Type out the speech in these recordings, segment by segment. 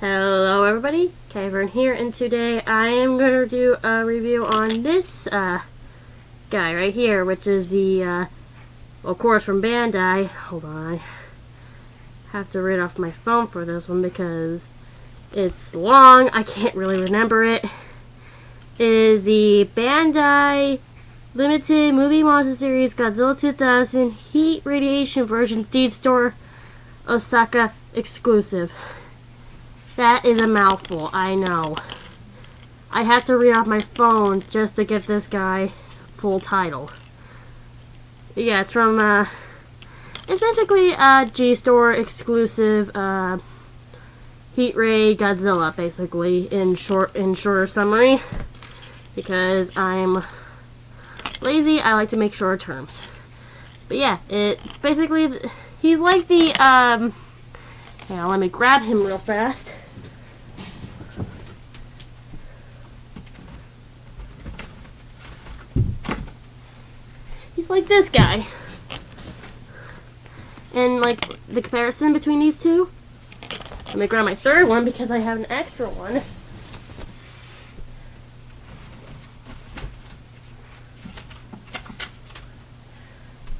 Hello everybody, Katyvern here, and today I am going to do a review on this guy right here, which is the, of course, from Bandai. Hold on, I have to read off my phone for this one because it's long, I can't really remember it. It is the Bandai Limited Movie Monster Series Godzilla 2000 Heat Radiation Version Steed Store Osaka Exclusive. That is a mouthful, I know. I have to read off my phone just to get this guy's full title. Yeah, it's from, it's basically a G-Store exclusive, Heat Ray Godzilla, basically, in shorter summary. Because I'm lazy, I like to make shorter terms. But yeah, it basically, he's like the, hang on, let me grab him real fast. He's like this guy. And like the comparison between these two, let me grab my third one because I have an extra one.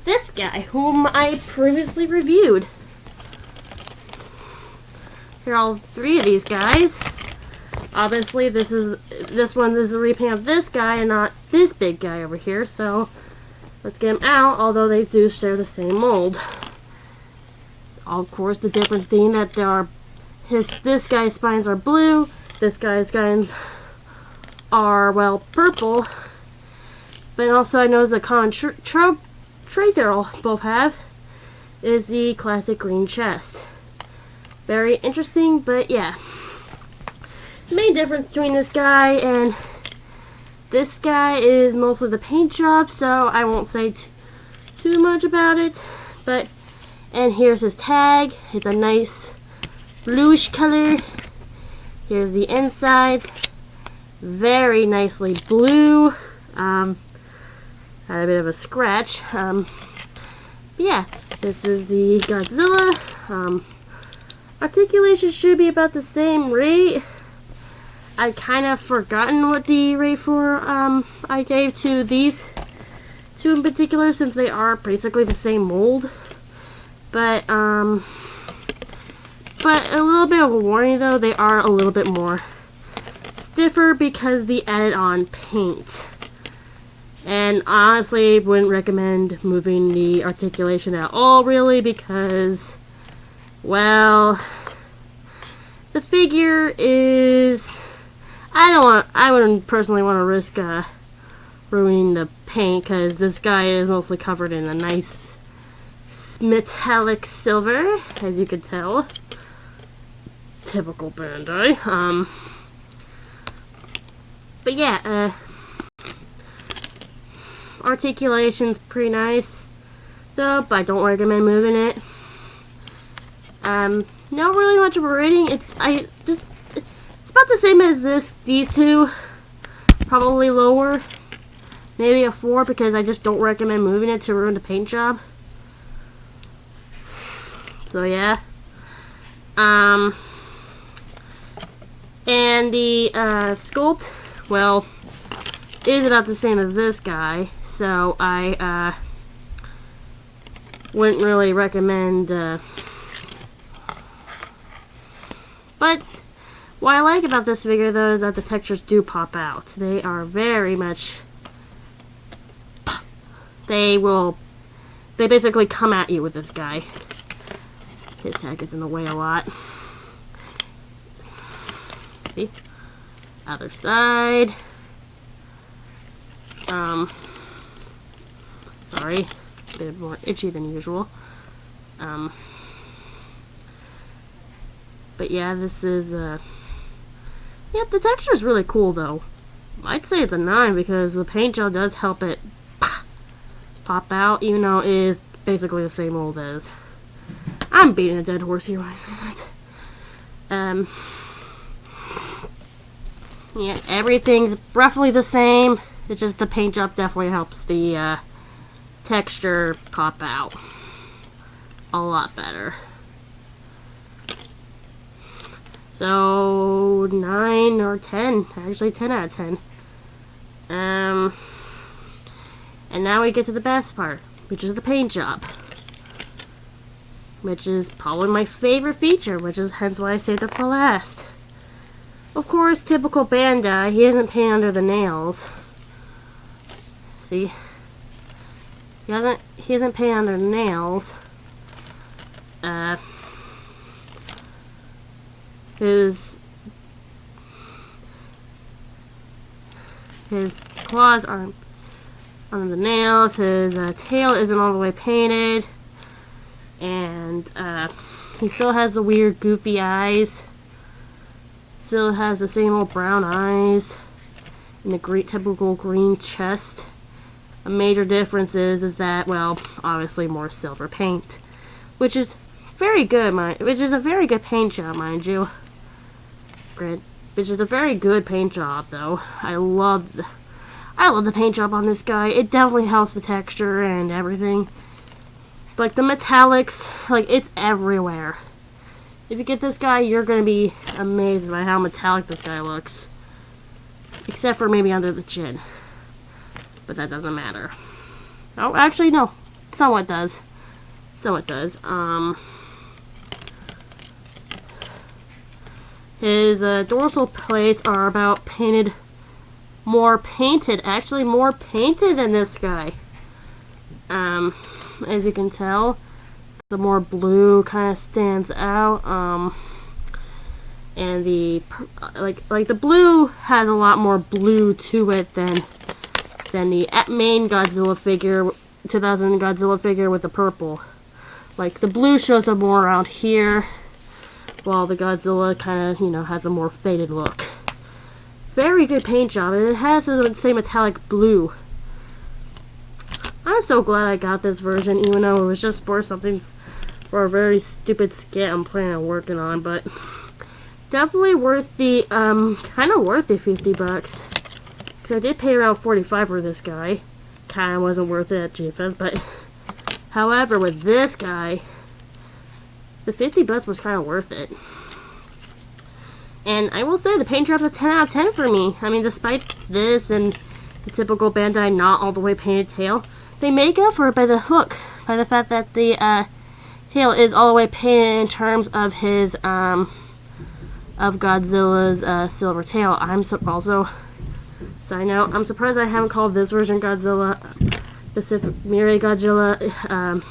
This guy, whom I previously reviewed. Here are all three of these guys. Obviously, this one is a repaint of this guy and not this big guy over here. So let's get them out. Although they do share the same mold. Of course, the difference being that there are this guy's spines are blue. This guy's spines are purple. But also, I noticed the common trait they all both have is the classic green chest. Very interesting, but yeah. The main difference between this guy and this guy is mostly the paint job, so I won't say too much about it. But, and here's his tag. It's a nice bluish color. Here's the insides. Very nicely blue. Had a bit of a scratch. Yeah, this is the Godzilla. Articulation should be about the same rate. I kind of forgotten what the rate for I gave to these two in particular, since they are basically the same mold. But a little bit of a warning though, they are a little bit more stiffer because the added on paint. And honestly, wouldn't recommend moving the articulation at all, really, because, well, the figure is, I wouldn't personally want to risk ruining the paint, because this guy is mostly covered in a nice metallic silver, as you can tell. Typical Bandai. But yeah, articulation's pretty nice, though, but I don't recommend moving it. Not really much of a rating. It's about the same as these two. Probably lower. Maybe a 4 because I just don't recommend moving it to ruin the paint job. So yeah. And the sculpt, well, is about the same as this guy. So I wouldn't really recommend, but what I like about this figure though is that the textures do pop out. They are very much, they basically come at you with this guy. His tag is in the way a lot. See? Other side. Sorry, a bit more itchy than usual. But yeah, this is, yep, the texture is really cool though. I'd say it's a 9 because the paint job does help it pop out, even though it is basically the same mold as. I'm beating a dead horse here when I say that. Yeah, everything's roughly the same. It's just the paint job definitely helps the texture pop out a lot better. So 9 or 10, actually 10 out of 10. And now we get to the best part, which is the paint job, which is probably my favorite feature, which is hence why I saved it for last. Of course, typical Bandai, he isn't painted under the nails. See? He isn't painted under the nails. His claws aren't under the nails. His tail isn't all the way painted, and he still has the weird goofy eyes. Still has the same old brown eyes and the great typical green chest. A major difference is that, well, obviously more silver paint, which is very good, which is a very good paint job, mind you. Which is a very good paint job, though. I love the paint job on this guy. It definitely helps the texture and everything. Like the metallics, like it's everywhere. If you get this guy, you're gonna be amazed by how metallic this guy looks. Except for maybe under the chin. But that doesn't matter. Oh, actually, no. Somewhat does. Somewhat does. His dorsal plates are about more painted than this guy. As you can tell, the more blue kind of stands out. And the like the blue has a lot more blue to it than the main Godzilla figure, 2000 Godzilla figure with the purple. Like the blue shows up more around here, while the Godzilla kind of, has a more faded look. Very good paint job, and it has the same metallic blue. I'm so glad I got this version, even though it was just for a very stupid skit I'm planning on working on, but definitely worth the, kind of worth the $50. Because I did pay around $45 for this guy. Kind of wasn't worth it at GFS, but however, with this guy, the $50 was kind of worth it. And I will say, the paint job's a 10 out of 10 for me. I mean, despite this and the typical Bandai not all the way painted tail, they make up for it by the look. By the fact that the tail is all the way painted in terms of his, of Godzilla's silver tail. Side note, I'm surprised I haven't called this version Godzilla, Mire Godzilla,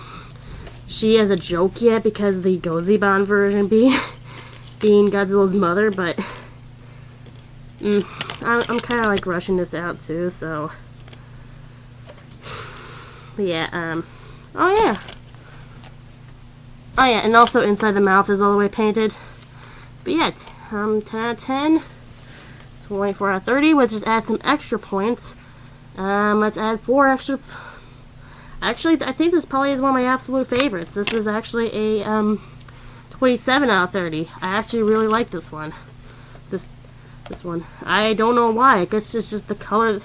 she as a joke yet, because the Godzilla version being Godzilla's mother, but I'm kind of like rushing this out too, so but yeah, oh yeah, and also inside the mouth is all the way painted. But yeah, 10 out of 10, 24 out of 30, let's just add some extra points. Let's add 4 extra. Actually, I think this probably is one of my absolute favorites. This is actually a 27 out of 30. I actually really like this one. This one. I don't know why. I guess it's just the color.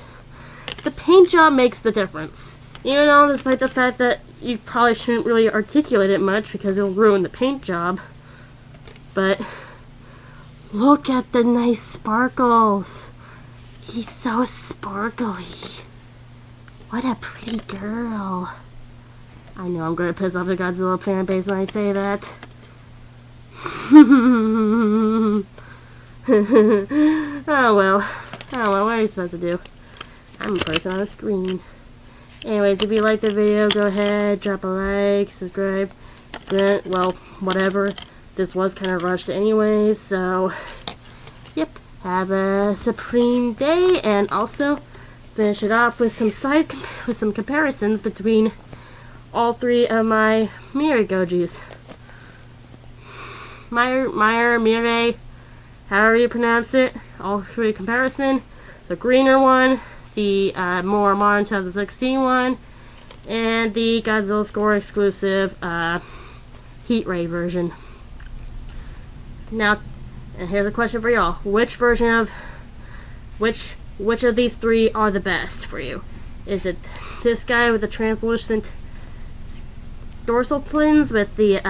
The paint job makes the difference. Even though, despite the fact that you probably shouldn't really articulate it much because it'll ruin the paint job. But look at the nice sparkles. He's so sparkly. What a pretty girl. I know I'm going to piss off the Godzilla fan base when I say that. Oh well, what are you supposed to do? I'm a person on a screen. Anyways, if you like the video, go ahead, drop a like, subscribe, well, whatever. This was kind of rushed anyways, so, yep. Have a supreme day, and also finish it off with some comparisons between all 3 of my mire gojis. Mire, however you pronounce it, all 3 comparison. The greener one, the more modern 2016 one, and the Godzilla Score exclusive Heat Ray version. Now, and here's a question for y'all: which of these 3 are the best for you? Is it this guy with the translucent dorsal fins with the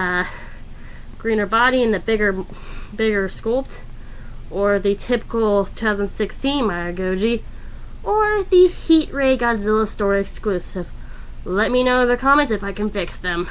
greener body and the bigger sculpt, or the typical 2016 Mire Goji, or the Heat Ray Godzilla store exclusive. Let me know in the comments if I can fix them.